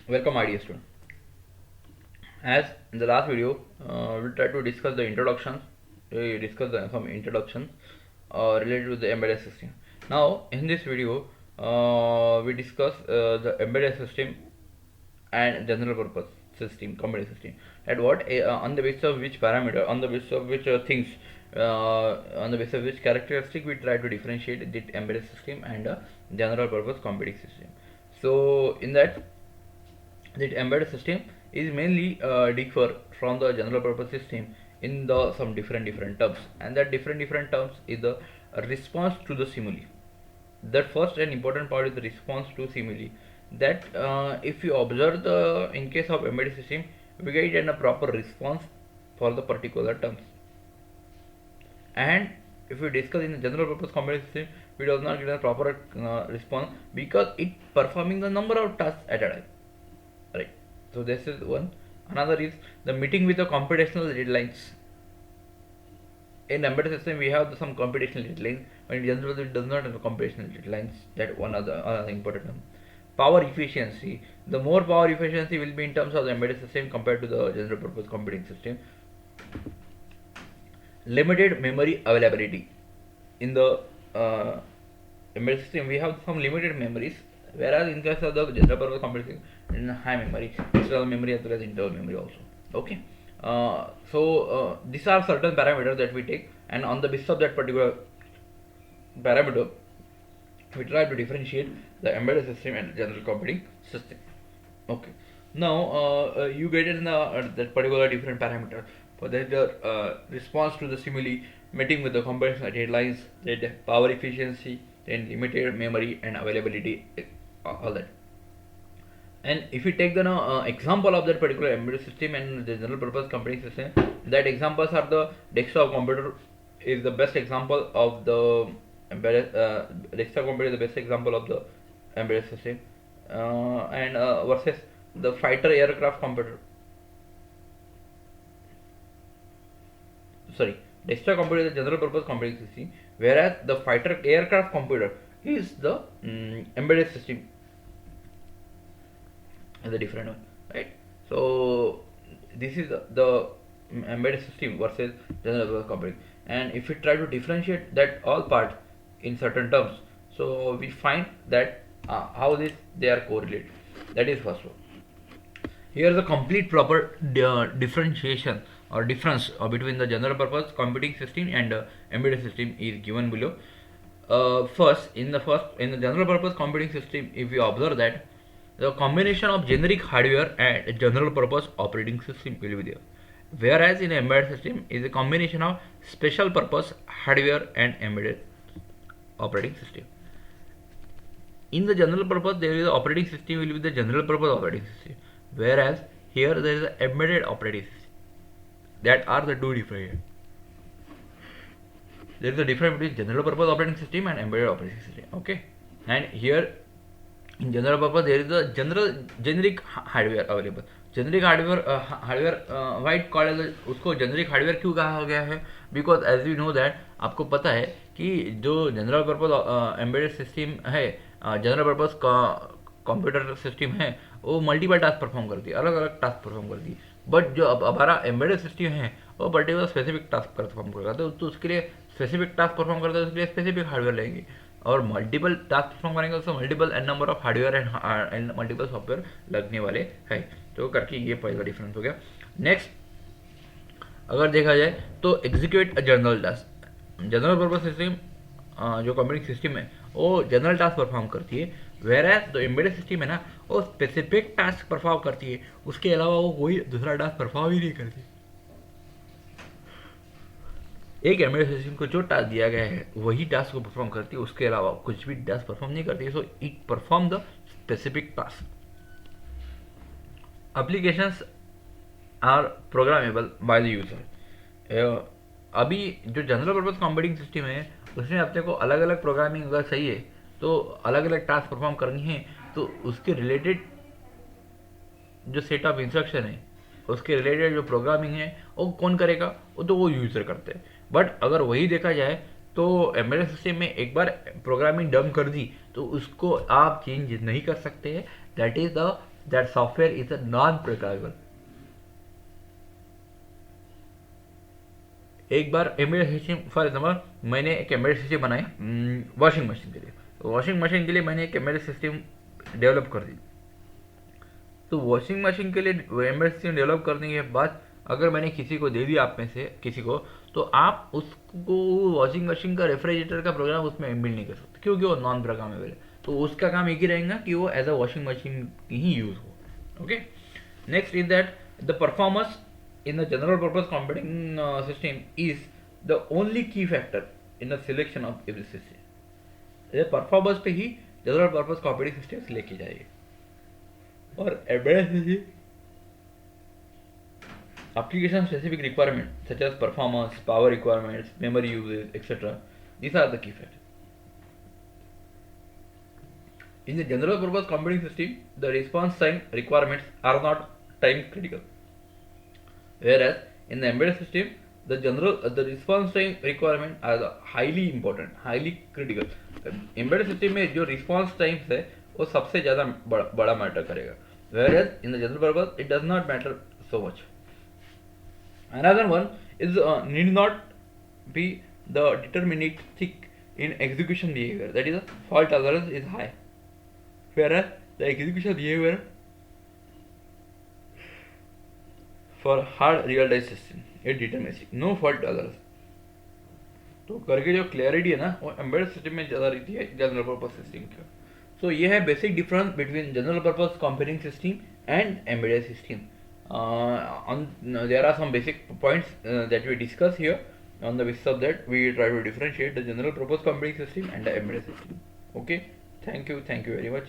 Welcome, my dear student. As in the last video, we tried to discuss the introductions. We discussed some introductions related to the embedded system. Now, in this video, we discuss the embedded system and general purpose system, computing system. At what on the basis of which parameter, on the basis of which things, on the basis of which characteristic we try to differentiate the embedded system and general purpose computing system. So, in that the embedded system is mainly differ from the general purpose system in the some different terms, and that different terms is the response to the stimuli. That first and important part is the response to stimuli. That if you observe the in case of embedded system, we get a proper response for the particular terms. And if we discuss in the general purpose computing system, we do not get a proper response because it performing the number of tasks at a time, right? So this is one. Another is the meeting with the computational deadlines. In embedded system we have some computational deadlines, but in general it does not have computational deadlines. That one another important one. Power efficiency. The more power efficiency will be in terms of the embedded system compared to the general purpose computing system. Limited memory availability. In the embedded system we have some limited memories, whereas in case of the general purpose computing in high memory, external memory as well as internal memory also. Okay. So these are certain parameters that we take, and on the basis of that particular parameter we try to differentiate the embedded system and general computing system. Okay. Now you get it in that particular different parameter. For that the response to the stimuli, meeting with the computational deadlines, then power efficiency, then limited memory and availability, all that. And if you take the example of that particular embedded system and the general purpose computing system, that examples are the desktop computer is the best example of the embedded desktop computer is the best example of the embedded system, and versus the fighter aircraft computer. Sorry, desktop computer is the general purpose computing system, whereas the fighter aircraft computer is the embedded system, is a different one, right? So this is the embedded system versus general purpose computing. And if we try to differentiate that all part in certain terms, so we find that how they are correlated. That is first one. Here the complete proper differentiation or difference between the general purpose computing system and embedded system is given below. First, in the general purpose computing system, if you observe that the combination of generic hardware and general purpose operating system will be there, whereas in embedded system is a combination of special purpose hardware and embedded operating system. In the general purpose, there is operating system will be the general purpose operating system, whereas here there is an embedded operating system. That are the two different. There is a difference between general purpose operating system and embedded operating system. Okay, and here in general purpose there is a generic hardware available. Generic hardware why it called as, उसको generic hardware क्यों कहा गया है? Because as you know that, आपको पता है कि जो जनरल पर्पज एम्बेडेड सिस्टम है, जनरल पर्पज कंप्यूटर सिस्टम है, वो मल्टीपल टास्क परफॉर्म करती है, अलग अलग टास्क परफॉर्म करती है. बट जो अब हमारा एम्बेडेड सिस्टम है वो पर्टिकुलर स्पेसिफिक टास्क परफॉर्म करेगा, तो उसके लिए स्पेसिफिक टास्क परफॉर्म करता है, उसके लिए स्पेसिफिक हार्डवेयर लेंगे. और मल्टीपल टास्क परफॉर्म करेंगे तो multiple n number of hardware and multiple software लगने वाले हैं. तो करके ये पहला डिफरेंस हो गया. नेक्स्ट अगर देखा जाए तो execute a general task, general purpose system जो कंप्यूटिंग सिस्टम है वो जनरल टास्क परफॉर्म करती है, वेरएज जो एम्बेडेड सिस्टम है ना वो स्पेसिफिक टास्क परफॉर्म करती है, उसके अलावा वो कोई दूसरा टास्क परफॉर्म ही नहीं करती. एक एम्बेडेड सिस्टम को जो टास्क दिया गया है वही टास्क को परफॉर्म करती है, उसके अलावा कुछ भी टास्क परफॉर्म नहीं करती है. So it perform the specific task. Applications are programmable by the user. अभी जो जनरल पर्पज कंप्यूटिंग सिस्टम है उसमें अपने को अलग अलग प्रोग्रामिंग अगर चाहिए तो अलग अलग टास्क परफॉर्म करनी है, तो उसके रिलेटेड जो सेट ऑफ इंस्ट्रक्शन है, उसके रिलेटेड जो प्रोग्रामिंग है वो कौन करेगा? वो यूजर करते हैं. बट अगर वही देखा जाए तो एम्बेडेड सिस्टम में एक बार प्रोग्रामिंग डम कर दी तो उसको आप चेंज नहीं कर सकते हैं. That is the that software is a non-programmable. एक बार एम्बेडेड सिस्टम, फॉर एग्जाम्पल मैंने एक एम्बेडेड सिस्टम बनाई वॉशिंग मशीन के लिए. वॉशिंग मशीन के लिए मैंने एक एम्बेडेड सिस्टम डेवलप कर दी. तो वॉशिंग मशीन के लिए एम्बेडेड सिस्टम डेवलप करने के बाद अगर मैंने किसी को दे दिया, आप में से किसी को, तो आप उसको वॉशिंग मशीन का रेफ्रिजरेटर का प्रोग्राम उसमें एम्बिल्ड नहीं कर सकते क्योंकि वो नॉन प्रोग्रामेबल है. तो उसका काम एक ही रहेगा कि वो एज अ वॉशिंग मशीन ही यूज हो. Okay. Next is that the performance in the general purpose computing system is the only key factor in the selection of every system. ये परफॉर्मेंस पे ही general purpose computing system select की जाएगी. और embedded system application specific requirements such as performance, power requirements, memory uses, etc. These are the key factors. In the general purpose computing system, the response time requirements are not time critical. Whereas in the embedded system, the response time requirement are highly important, highly critical. Embedded system में जो response times है वो सबसे ज़्यादा बड़ा matter करेगा. Whereas in the general purpose, it does not matter so much. Another one is need not be the deterministic in execution behavior. That is, fault tolerance is high, whereas the execution behavior for hard real-time system is deterministic. No fault tolerance. तो करके जो clarity है ना वो embedded system में ज़्यादा रहती है जनरल पर्पस सिस्टम का. सो ये है basic difference between general purpose computing system and embedded system. There are some basic points that we discuss here. On the basis of that, we try to differentiate the general purpose computing system and the embedded system. Okay, thank you very much.